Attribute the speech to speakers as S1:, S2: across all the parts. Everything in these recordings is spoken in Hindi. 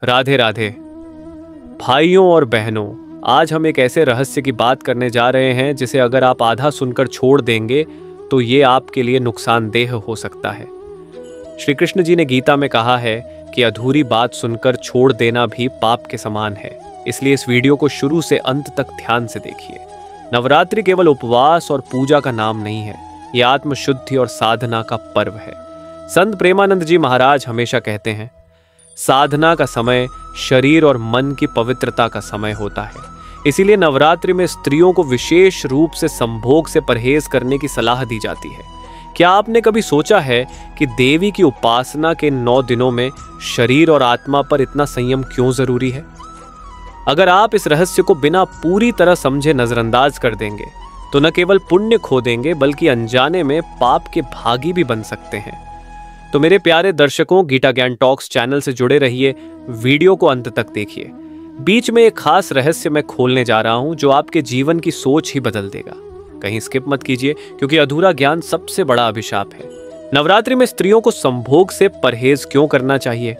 S1: राधे राधे भाइयों और बहनों, आज हम एक ऐसे रहस्य की बात करने जा रहे हैं जिसे अगर आप आधा सुनकर छोड़ देंगे तो ये आपके लिए नुकसानदेह हो सकता है। श्री कृष्ण जी ने गीता में कहा है कि अधूरी बात सुनकर छोड़ देना भी पाप के समान है। इसलिए इस वीडियो को शुरू से अंत तक ध्यान से देखिए। नवरात्रि केवल उपवास और पूजा का नाम नहीं है, यह आत्मशुद्धि और साधना का पर्व है। संत प्रेमानंद जी महाराज हमेशा कहते हैं, साधना का समय शरीर और मन की पवित्रता का समय होता है। इसीलिए नवरात्रि में स्त्रियों को विशेष रूप से संभोग से परहेज करने की सलाह दी जाती है। क्या आपने कभी सोचा है कि देवी की उपासना के 9 दिनों में शरीर और आत्मा पर इतना संयम क्यों जरूरी है? अगर आप इस रहस्य को बिना पूरी तरह समझे नजरअंदाज कर देंगे तो न केवल पुण्य खो देंगे बल्कि अनजाने में पाप के भागी भी बन सकते हैं। तो मेरे प्यारे दर्शकों, गीता ज्ञान टॉक्स चैनल से जुड़े रहिए, वीडियो को अंत तक देखिए। बीच में एक खास रहस्य मैं खोलने जा रहा हूं जो आपके जीवन की सोच ही बदल देगा। कहीं स्किप मत कीजिए क्योंकि अधूरा ज्ञान सबसे बड़ा अभिशाप है। नवरात्रि में स्त्रियों को संभोग से परहेज क्यों करना चाहिए?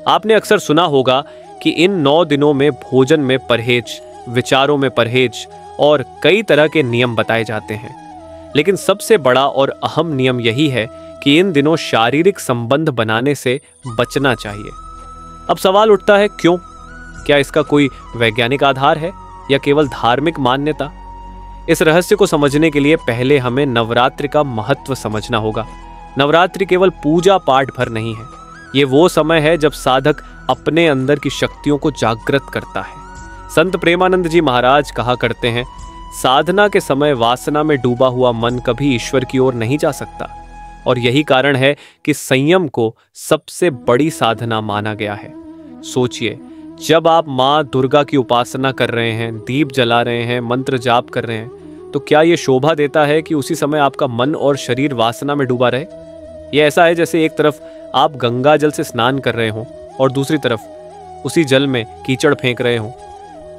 S1: आपने अक्सर सुना होगा कि इन 9 दिनों में भोजन में परहेज, विचारों में परहेज और कई तरह के नियम बताए जाते हैं। लेकिन सबसे बड़ा और अहम नियम यही है कि इन दिनों शारीरिक संबंध बनाने से बचना चाहिए। अब सवाल उठता है, क्यों? क्या इसका कोई वैज्ञानिक आधार है या केवल धार्मिक मान्यता? इस रहस्य को समझने के लिए पहले हमें नवरात्रि का महत्व समझना होगा। नवरात्रि केवल पूजा पाठ भर नहीं है, ये वो समय है जब साधक अपने अंदर की शक्तियों को जागृत करता है। संत प्रेमानंद जी महाराज कहा करते हैं, साधना के समय वासना में डूबा हुआ मन कभी ईश्वर की ओर नहीं जा सकता। और यही कारण है कि संयम को सबसे बड़ी साधना माना गया है। सोचिए, जब आप माँ दुर्गा की उपासना कर रहे हैं, दीप जला रहे हैं, मंत्र जाप कर रहे हैं, तो क्या यह शोभा देता है कि उसी समय आपका मन और शरीर वासना में डूबा रहे? यह ऐसा है जैसे एक तरफ आप गंगा जल से स्नान कर रहे हों और दूसरी तरफ उसी जल में कीचड़ फेंक रहे हों।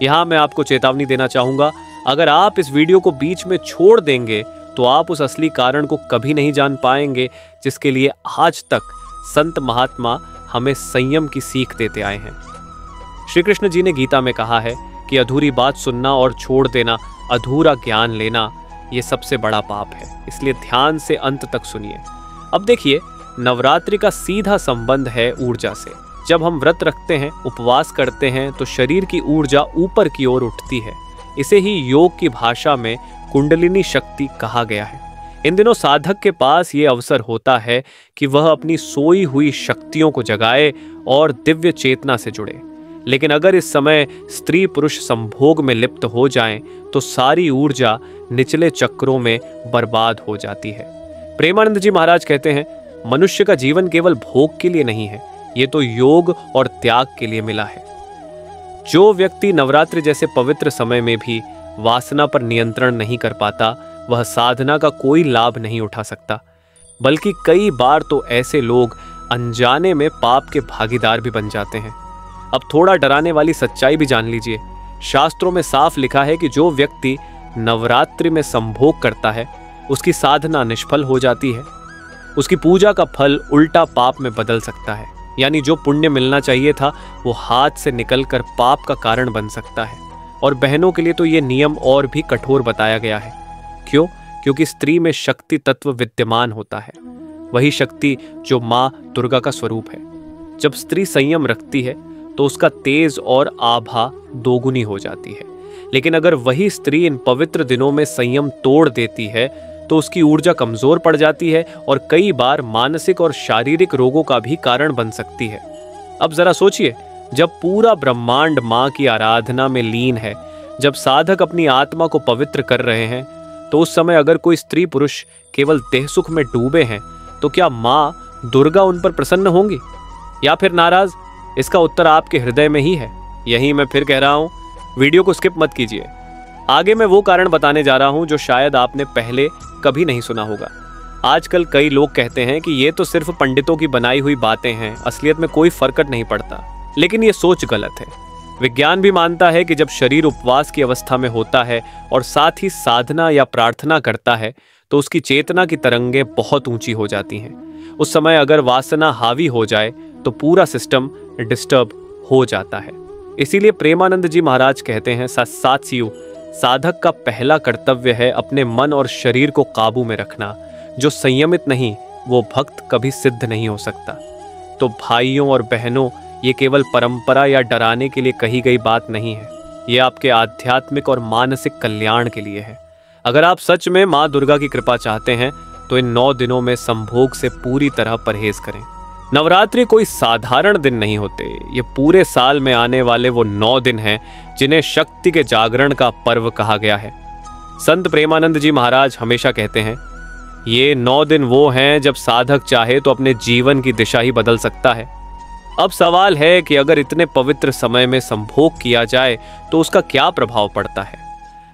S1: यहाँ मैं आपको चेतावनी देना चाहूँगा, अगर आप इस वीडियो को बीच में छोड़ देंगे तो आप उस असली कारण को कभी नहीं जान पाएंगे जिसके लिए आज तक संत महात्मा हमें संयम की सीख देते आए हैं। श्री कृष्ण जी ने गीता में कहा है कि अधूरी बात सुनना और छोड़ देना, अधूरा ज्ञान लेना, ये सबसे बड़ा पाप है। इसलिए ध्यान से अंत तक सुनिए। अब देखिए, नवरात्रि का सीधा संबंध है ऊर्जा से। जब हम व्रत रखते हैं, उपवास करते हैं, तो शरीर की ऊर्जा ऊपर की ओर उठती है। इसे ही योग की भाषा में कुंडलिनी शक्ति कहा गया है। इन दिनों साधक के पास ये अवसर होता है कि वह अपनी सोई हुई शक्तियों को जगाए और दिव्य चेतना से जुड़े। लेकिन अगर इस समय स्त्री पुरुष संभोग में लिप्त हो जाएं, तो सारी ऊर्जा निचले चक्रों में बर्बाद हो जाती है। प्रेमानंद जी महाराज कहते हैं, मनुष्य का जीवन केवल भोग के लिए नहीं है, ये तो योग और त्याग के लिए मिला है। जो व्यक्ति नवरात्रि जैसे पवित्र समय में भी वासना पर नियंत्रण नहीं कर पाता, वह साधना का कोई लाभ नहीं उठा सकता। बल्कि कई बार तो ऐसे लोग अनजाने में पाप के भागीदार भी बन जाते हैं। अब थोड़ा डराने वाली सच्चाई भी जान लीजिए। शास्त्रों में साफ लिखा है कि जो व्यक्ति नवरात्रि में संभोग करता है, उसकी साधना निष्फल हो जाती है। उसकी पूजा का फल उल्टा पाप में बदल सकता है। यानी जो पुण्य मिलना चाहिए था वो हाथ से निकलकर पाप का कारण बन सकता है। और बहनों के लिए तो ये नियम और भी कठोर बताया गया है। क्यों? क्योंकि स्त्री में शक्ति तत्व विद्यमान होता है, वही शक्ति जो माँ दुर्गा का स्वरूप है। जब स्त्री संयम रखती है तो उसका तेज और आभा दोगुनी हो जाती है। लेकिन अगर वही स्त्री इन पवित्र दिनों में संयम तोड़ देती है तो उसकी ऊर्जा कमजोर पड़ जाती है और कई बार मानसिक और शारीरिक रोगों का भी कारण बन सकती है। अब जरा सोचिए, जब पूरा ब्रह्मांड माँ की आराधना में लीन है, जब साधक अपनी आत्मा को पवित्र कर रहे हैं, तो उस समय अगर कोई स्त्री पुरुष केवल देह सुख में डूबे हैं, तो क्या माँ दुर्गा उन पर प्रसन्न होंगी या फिर नाराज? इसका उत्तर आपके हृदय में ही है। यही मैं फिर कह रहा हूँ, वीडियो को स्किप मत कीजिए। आगे मैं वो कारण बताने जा रहा हूँ जो शायद आपने पहले कभी नहीं सुना होगा। आजकल कई लोग कहते हैं कि ये तो सिर्फ पंडितों की बनाई हुई बातें हैं, असलियत में कोई फर्क नहीं पड़ता। लेकिन ये सोच गलत है। विज्ञान भी मानता है कि जब शरीर उपवास की अवस्था में होता है और साथ ही साधना या प्रार्थना करता है, तो उसकी चेतना की तरंगें बहुत ऊंची हो जाती हैं। उस समय अगर वासना हावी हो जाए तो पूरा सिस्टम डिस्टर्ब हो जाता है। इसीलिए प्रेमानंद जी महाराज कहते हैं, सात्स्यु, साधक का पहला कर्तव्य है अपने मन और शरीर को काबू में रखना। जो संयमित नहीं वो भक्त कभी सिद्ध नहीं हो सकता। तो भाइयों और बहनों, ये केवल परंपरा या डराने के लिए कही गई बात नहीं है, ये आपके आध्यात्मिक और मानसिक कल्याण के लिए है। अगर आप सच में माँ दुर्गा की कृपा चाहते हैं तो इन 9 दिनों में संभोग से पूरी तरह परहेज करें। नवरात्रि कोई साधारण दिन नहीं होते, ये पूरे साल में आने वाले वो 9 दिन हैं जिन्हें शक्ति के जागरण का पर्व कहा गया है। संत प्रेमानंद जी महाराज हमेशा कहते हैं, ये 9 दिन वो हैं जब साधक चाहे तो अपने जीवन की दिशा ही बदल सकता है। अब सवाल है कि अगर इतने पवित्र समय में संभोग किया जाए तो उसका क्या प्रभाव पड़ता है।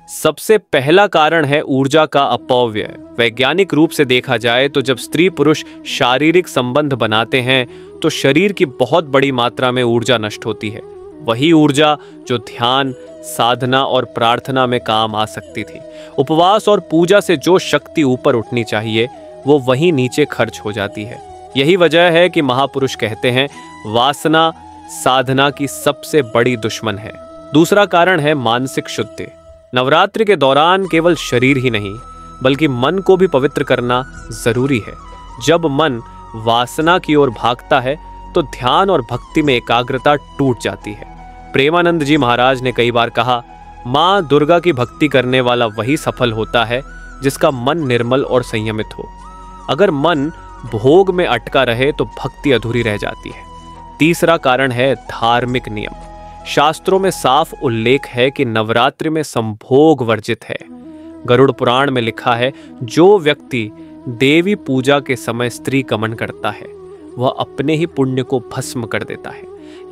S1: सबसे पहला कारण है ऊर्जा का अपव्यय। वैज्ञानिक रूप से देखा जाए तो जब स्त्री पुरुष शारीरिक संबंध बनाते हैं तो शरीर की बहुत बड़ी मात्रा में ऊर्जा नष्ट होती है। वही ऊर्जा जो ध्यान, साधना और प्रार्थना में काम आ सकती थी। उपवास और पूजा से जो शक्ति ऊपर उठनी चाहिए वो वहीं नीचे खर्च हो जाती है। यही वजह है कि महापुरुष कहते हैं, वासना साधना की सबसे बड़ी दुश्मन है। दूसरा कारण है मानसिक शुद्धि। नवरात्रि के दौरान केवल शरीर ही नहीं बल्कि मन को भी पवित्र करना जरूरी है। जब मन वासना की ओर भागता है तो ध्यान और भक्ति में एकाग्रता टूट जाती है। प्रेमानंद जी महाराज ने कई बार कहा, माँ दुर्गा की भक्ति करने वाला वही सफल होता है जिसका मन निर्मल और संयमित हो। अगर मन भोग में अटका रहे तो भक्ति अधूरी रह जाती है। तीसरा कारण है धार्मिक नियम। शास्त्रों में साफ उल्लेख है कि नवरात्रि में संभोग वर्जित है। गरुड़ पुराण में लिखा है, जो व्यक्ति देवी पूजा के समय स्त्री गमन करता है वह अपने ही पुण्य को भस्म कर देता है,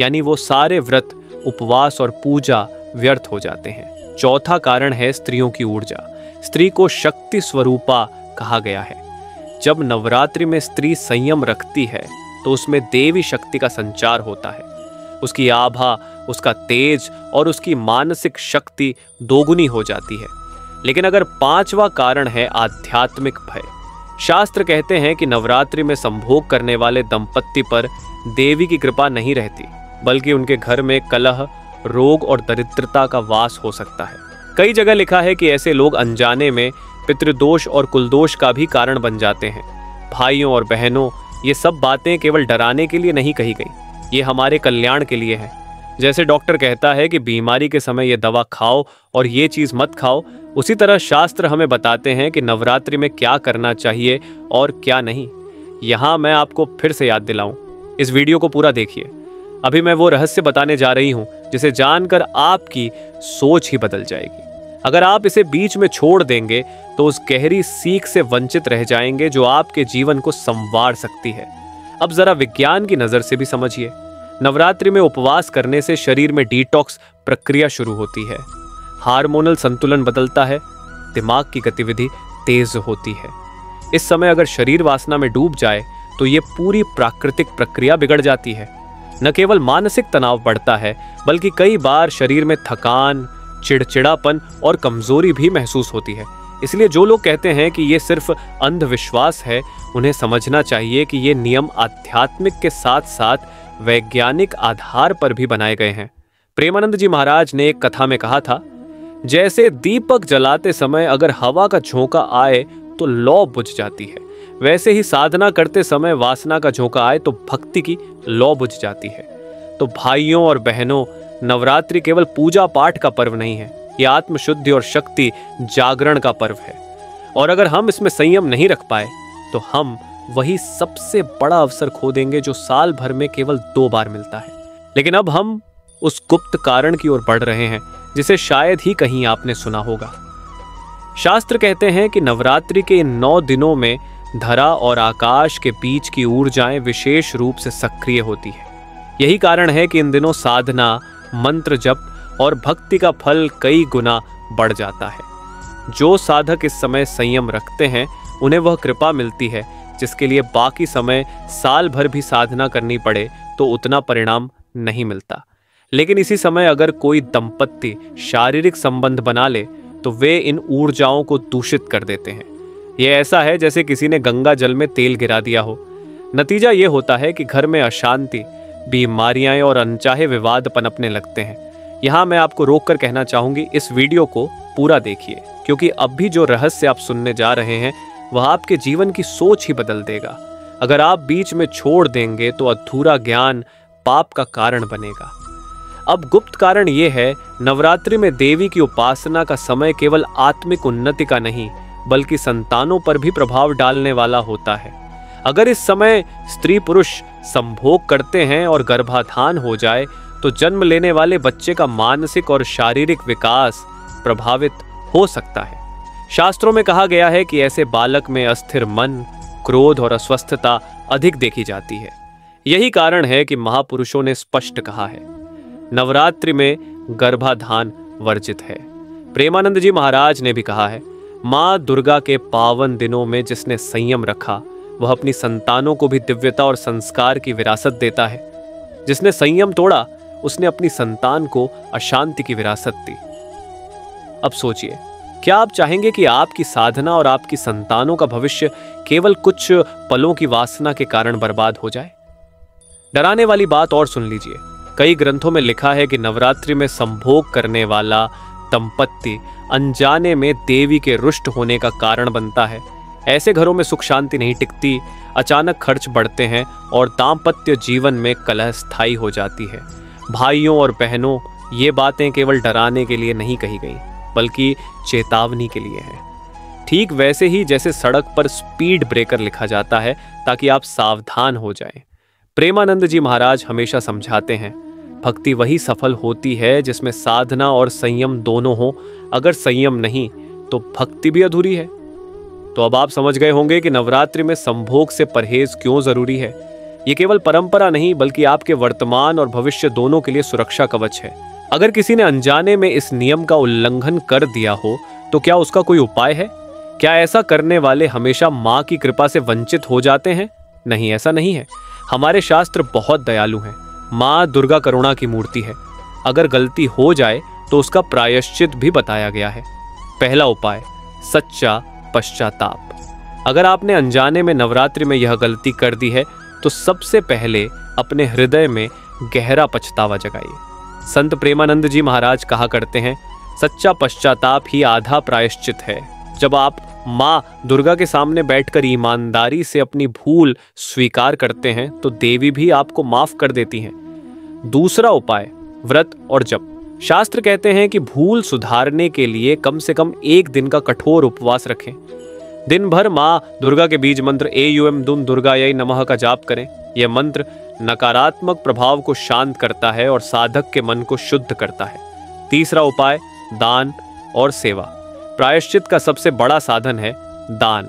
S1: यानी वो सारे व्रत, उपवास और पूजा व्यर्थ हो जाते हैं। चौथा कारण है स्त्रियों की ऊर्जा। स्त्री को शक्ति स्वरूपा कहा गया है। जब नवरात्रि में स्त्री संयम रखती है तो उसमें देवी शक्ति का संचार होता है। उसकी आभा, उसका तेज और उसकी मानसिक शक्ति दोगुनी हो जाती है। लेकिन अगर पांचवा कारण है आध्यात्मिक भय। शास्त्र कहते हैं कि नवरात्रि में संभोग करने वाले दंपत्ति पर देवी की कृपा नहीं रहती, बल्कि उनके घर में कलह, रोग और दरिद्रता का वास हो सकता है। कई जगह लिखा है कि ऐसे लोग अनजाने में पितृदोष और कुलदोष का भी कारण बन जाते हैं। भाइयों और बहनों, ये सब बातें केवल डराने के लिए नहीं कही गई, ये हमारे कल्याण के लिए है। जैसे डॉक्टर कहता है कि बीमारी के समय ये दवा खाओ और ये चीज मत खाओ, उसी तरह शास्त्र हमें बताते हैं कि नवरात्रि में क्या करना चाहिए और क्या नहीं। यहाँ मैं आपको फिर से याद दिलाऊं, इस वीडियो को पूरा देखिए। अभी मैं वो रहस्य बताने जा रही हूँ जिसे जानकर आपकी सोच ही बदल जाएगी। अगर आप इसे बीच में छोड़ देंगे तो उस गहरी सीख से वंचित रह जाएंगे जो आपके जीवन को संवार सकती है। अब जरा विज्ञान की नजर से भी समझिए। नवरात्रि में उपवास करने से शरीर में डिटॉक्स प्रक्रिया शुरू होती है। हार्मोनल संतुलन बदलता है, दिमाग की गतिविधि तेज होती है। इस समय अगर शरीर वासना में डूब जाए तो ये पूरी प्राकृतिक प्रक्रिया बिगड़ जाती है। न केवल मानसिक तनाव बढ़ता है बल्कि कई बार शरीर में थकान, चिड़चिड़ापन और कमजोरी भी महसूस होती है। इसलिए जो लोग कहते हैं कि ये सिर्फ अंधविश्वास है, उन्हें समझना चाहिए कि ये नियम आध्यात्मिक के साथ साथ वैज्ञानिक आधार पर भी बनाए गए हैं। प्रेमानंद जी महाराज ने एक कथा में कहा था, जैसे दीपक जलाते समय अगर हवा का झोंका आए तो लौ बुझ जाती है, वैसे ही साधना करते समय वासना का झोंका आए तो भक्ति की लौ बुझ जाती है। तो भाइयों और बहनों, नवरात्रि केवल पूजा पाठ का पर्व नहीं है, ये आत्मशुद्धि और शक्ति जागरण का पर्व है। और अगर हम इसमें संयम नहीं रख पाए तो हम वही सबसे बड़ा अवसर खो देंगे जो साल भर में केवल 2 बार मिलता है। लेकिन अब हम उस गुप्त कारण की ओर बढ़ रहे हैं जिसे शायद ही कहीं आपने सुना होगा। शास्त्र कहते हैं कि नवरात्रि के इन 9 दिनों में धरा और आकाश के बीच की ऊर्जाएं विशेष रूप से सक्रिय होती है। यही कारण है कि इन दिनों साधना, मंत्र जप और भक्ति का फल कई गुना बढ़ जाता है। जो साधक इस समय संयम रखते हैं उन्हें वह कृपा मिलती है जिसके लिए बाकी समय साल भर भी साधना करनी पड़े तो उतना परिणाम नहीं मिलता। लेकिन इसी समय अगर कोई दंपत्ति शारीरिक संबंध बना ले तो वे इन ऊर्जाओं को दूषित कर देते हैं। यह ऐसा है जैसे किसी ने गंगा जल में तेल गिरा दिया हो। नतीजा ये होता है कि घर में अशांति, बीमारियां और अनचाहे विवाद पनपने लगते हैं। यहाँ मैं आपको रोककर कहना चाहूंगी, इस वीडियो को पूरा देखिए, क्योंकि अब भी जो रहस्य आप सुनने जा रहे हैं वह आपके जीवन की सोच ही बदल देगा। अगर आप बीच में छोड़ देंगे तो अधूरा ज्ञान पाप का कारण बनेगा। अब गुप्त कारण यह है, नवरात्रि में देवी की उपासना का समय केवल आत्मिक उन्नति का नहीं बल्कि संतानों पर भी प्रभाव डालने वाला होता है। अगर इस समय स्त्री पुरुष संभोग करते हैं और गर्भाधान हो जाए तो जन्म लेने वाले बच्चे का मानसिक और शारीरिक विकास प्रभावित हो सकता है। शास्त्रों में कहा गया है कि ऐसे बालक में अस्थिर मन, क्रोध और अस्वस्थता अधिक देखी जाती है। यही कारण है कि महापुरुषों ने स्पष्ट कहा है, नवरात्रि में गर्भाधान वर्जित है। प्रेमानंद जी महाराज ने भी कहा है, माँ दुर्गा के पावन दिनों में जिसने संयम रखा वह अपनी संतानों को भी दिव्यता और संस्कार की विरासत देता है। जिसने संयम तोड़ा उसने अपनी संतान को अशांति की विरासत दी। अब सोचिए, क्या आप चाहेंगे कि आपकी साधना और आपकी संतानों का भविष्य केवल कुछ पलों की वासना के कारण बर्बाद हो जाए? डराने वाली बात और सुन लीजिए, कई ग्रंथों में लिखा है कि नवरात्रि में संभोग करने वाला दंपत्ति अनजाने में देवी के रुष्ट होने का कारण बनता है। ऐसे घरों में सुख शांति नहीं टिकती, अचानक खर्च बढ़ते हैं और दाम्पत्य जीवन में कलह स्थायी हो जाती है। भाइयों और बहनों, ये बातें केवल डराने के लिए नहीं कही गई बल्कि चेतावनी के लिए है। ठीक वैसे ही जैसे सड़क पर स्पीड ब्रेकर लिखा जाता है ताकि आप सावधान हो जाएं। प्रेमानंद जी महाराज हमेशा समझाते हैं, भक्ति वही सफल होती है जिसमें साधना और संयम दोनों हो। अगर संयम नहीं तो भक्ति भी अधूरी है। तो अब आप समझ गए होंगे कि नवरात्रि में संभोग से परहेज क्यों जरूरी है। ये केवल परंपरा नहीं बल्कि आपके वर्तमान और भविष्य दोनों के लिए सुरक्षा कवच है। अगर किसी ने अनजाने में इस नियम का उल्लंघन कर दिया हो तो क्या उसका कोई उपाय है? क्या ऐसा करने वाले हमेशा माँ की कृपा से वंचित हो जाते हैं? नहीं, ऐसा नहीं है। हमारे शास्त्र बहुत दयालु हैं। माँ दुर्गा करुणा की मूर्ति है। अगर गलती हो जाए तो उसका प्रायश्चित भी बताया गया है। पहला उपाय, सच्चा पश्चाताप। अगर आपने अनजाने में नवरात्रि में यह गलती कर दी है तो सबसे पहले अपने हृदय में गहरा पछतावा जगाइए। संत प्रेमानंद जी महाराज कहा करते हैं, सच्चा पश्चाताप ही आधा प्रायश्चित है। जब आप माँ दुर्गा के सामने बैठकर ईमानदारी से अपनी भूल स्वीकार करते हैं तो देवी भी आपको माफ कर देती हैं। दूसरा उपाय, व्रत और जप। शास्त्र कहते हैं कि भूल सुधारने के लिए कम से कम 1 दिन का कठोर उपवास रखें। दिन भर माँ दुर्गा के बीज मंत्र एयुएम दुम दुर्गायै नमः का जाप करें। यह मंत्र नकारात्मक प्रभाव को शांत करता है और साधक के मन को शुद्ध करता है। तीसरा उपाय, दान और सेवा। प्रायश्चित का सबसे बड़ा साधन है दान।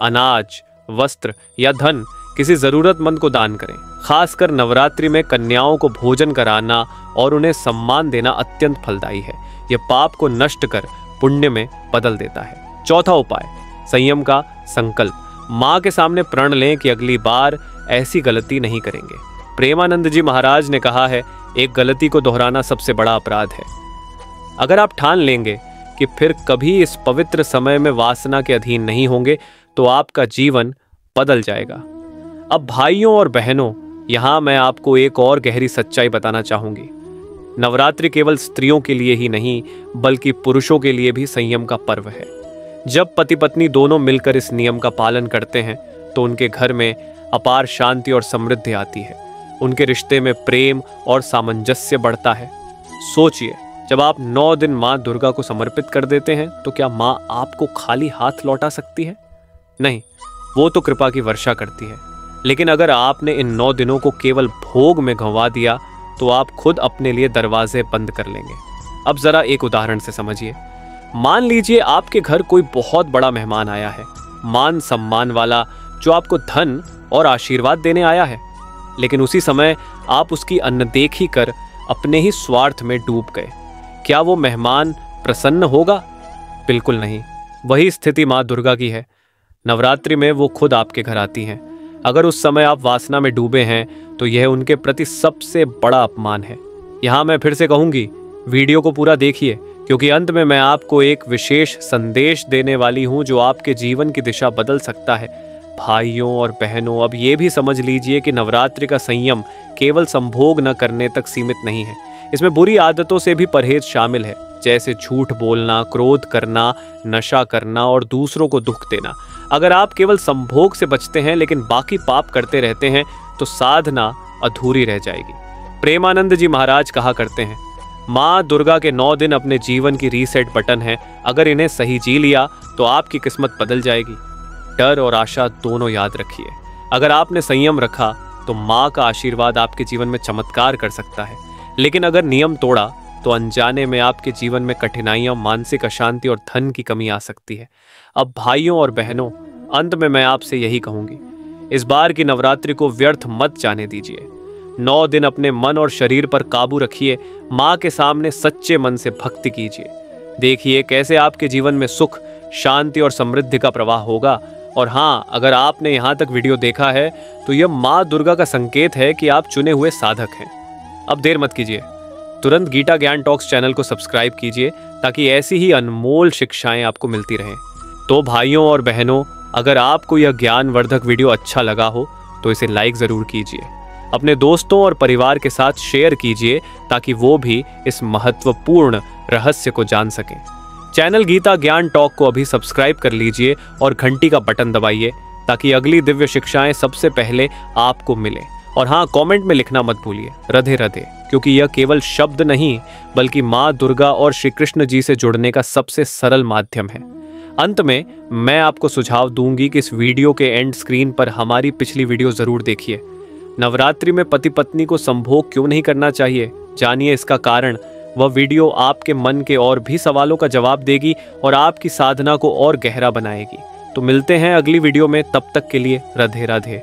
S1: अनाज, वस्त्र या धन किसी जरूरतमंद को दान करें। खासकर नवरात्रि में कन्याओं को भोजन कराना और उन्हें सम्मान देना अत्यंत फलदायी है। यह पाप को नष्ट कर पुण्य में बदल देता है। चौथा उपाय, संयम का संकल्प। माँ के सामने प्रण लें कि अगली बार ऐसी गलती नहीं करेंगे। प्रेमानंद जी महाराज ने कहा है, एक गलती को दोहराना सबसे बड़ा अपराध है। अगर आप ठान लेंगे कि फिर कभी इस पवित्र समय में वासना के अधीन नहीं होंगे तो आपका जीवन बदल जाएगा। अब भाइयों और बहनों, यहाँ मैं आपको एक और गहरी सच्चाई बताना चाहूंगी। नवरात्रि केवल स्त्रियों के लिए ही नहीं बल्कि पुरुषों के लिए भी संयम का पर्व है। जब पति पत्नी दोनों मिलकर इस नियम का पालन करते हैं तो उनके घर में अपार शांति और समृद्धि आती है। उनके रिश्ते में प्रेम और सामंजस्य बढ़ता है। सोचिए, जब आप 9 दिन माँ दुर्गा को समर्पित कर देते हैं तो क्या माँ आपको खाली हाथ लौटा सकती है? नहीं, वो तो कृपा की वर्षा करती है। लेकिन अगर आपने इन 9 दिनों को केवल भोग में गंवा दिया तो आप खुद अपने लिए दरवाजे बंद कर लेंगे। अब जरा एक उदाहरण से समझिए। मान लीजिए आपके घर कोई बहुत बड़ा मेहमान आया है, मान सम्मान वाला, जो आपको धन और आशीर्वाद देने आया है। लेकिन उसी समय आप उसकी अनदेखी कर अपने ही स्वार्थ में डूब गए। क्या वो मेहमान प्रसन्न होगा? बिल्कुल नहीं। वही स्थिति माँ दुर्गा की है। नवरात्रि में वो खुद आपके घर आती हैं। अगर उस समय आप वासना में डूबे हैं तो यह उनके प्रति सबसे बड़ा अपमान है। यहाँ मैं फिर से कहूँगी, वीडियो को पूरा देखिए, क्योंकि अंत में मैं आपको एक विशेष संदेश देने वाली हूँ जो आपके जीवन की दिशा बदल सकता है। भाइयों और बहनों, अब ये भी समझ लीजिए कि नवरात्रि का संयम केवल संभोग न करने तक सीमित नहीं है। इसमें बुरी आदतों से भी परहेज शामिल है, जैसे झूठ बोलना, क्रोध करना, नशा करना और दूसरों को दुख देना। अगर आप केवल संभोग से बचते हैं लेकिन बाकी पाप करते रहते हैं तो साधना अधूरी रह जाएगी। प्रेमानंद जी महाराज कहा करते हैं, माँ दुर्गा के 9 दिन अपने जीवन की रीसेट बटन है, अगर इन्हें सही जी लिया तो आपकी किस्मत बदल जाएगी। डर और आशा दोनों याद रखिए। अगर आपने संयम रखा तो माँ का आशीर्वाद आपके जीवन में चमत्कार कर सकता है, लेकिन अगर नियम तोड़ा तो अनजाने में आपके जीवन में कठिनाइयां, मानसिक अशांति और धन की कमी आ सकती है। अब भाइयों और बहनों, अंत में मैं आपसे यही कहूंगी, इस बार की नवरात्रि को व्यर्थ मत जाने दीजिए। 9 दिन अपने मन और शरीर पर काबू रखिए, माँ के सामने सच्चे मन से भक्ति कीजिए। देखिए कैसे आपके जीवन में सुख, शांति और समृद्धि का प्रवाह होगा। और हाँ, अगर आपने यहाँ तक वीडियो देखा है तो यह माँ दुर्गा का संकेत है कि आप चुने हुए साधक हैं। अब देर मत कीजिए, तुरंत गीता ज्ञान टॉक्स चैनल को सब्सक्राइब कीजिए ताकि ऐसी ही अनमोल शिक्षाएं आपको मिलती रहें। तो भाइयों और बहनों, अगर आपको यह ज्ञानवर्धक वीडियो अच्छा लगा हो तो इसे लाइक ज़रूर कीजिए, अपने दोस्तों और परिवार के साथ शेयर कीजिए ताकि वो भी इस महत्वपूर्ण रहस्य को जान सकें। चैनल गीता ज्ञान टॉक को अभी सब्सक्राइब कर लीजिए और घंटी का बटन दबाइए ताकि अगली दिव्य शिक्षाएं सबसे पहले आपको मिले। और हाँ, कमेंट में लिखना मत भूलिए राधे राधे, क्योंकि यह केवल शब्द नहीं बल्कि माँ दुर्गा और श्री कृष्ण जी से जुड़ने का सबसे सरल माध्यम है। अंत में मैं आपको सुझाव दूंगी कि इस वीडियो के एंड स्क्रीन पर हमारी पिछली वीडियो जरूर देखिए। नवरात्रि में पति पत्नी को संभोग क्यों नहीं करना चाहिए, जानिए इसका कारण। वह वीडियो आपके मन के और भी सवालों का जवाब देगी और आपकी साधना को और गहरा बनाएगी। तो मिलते हैं अगली वीडियो में, तब तक के लिए राधे राधे।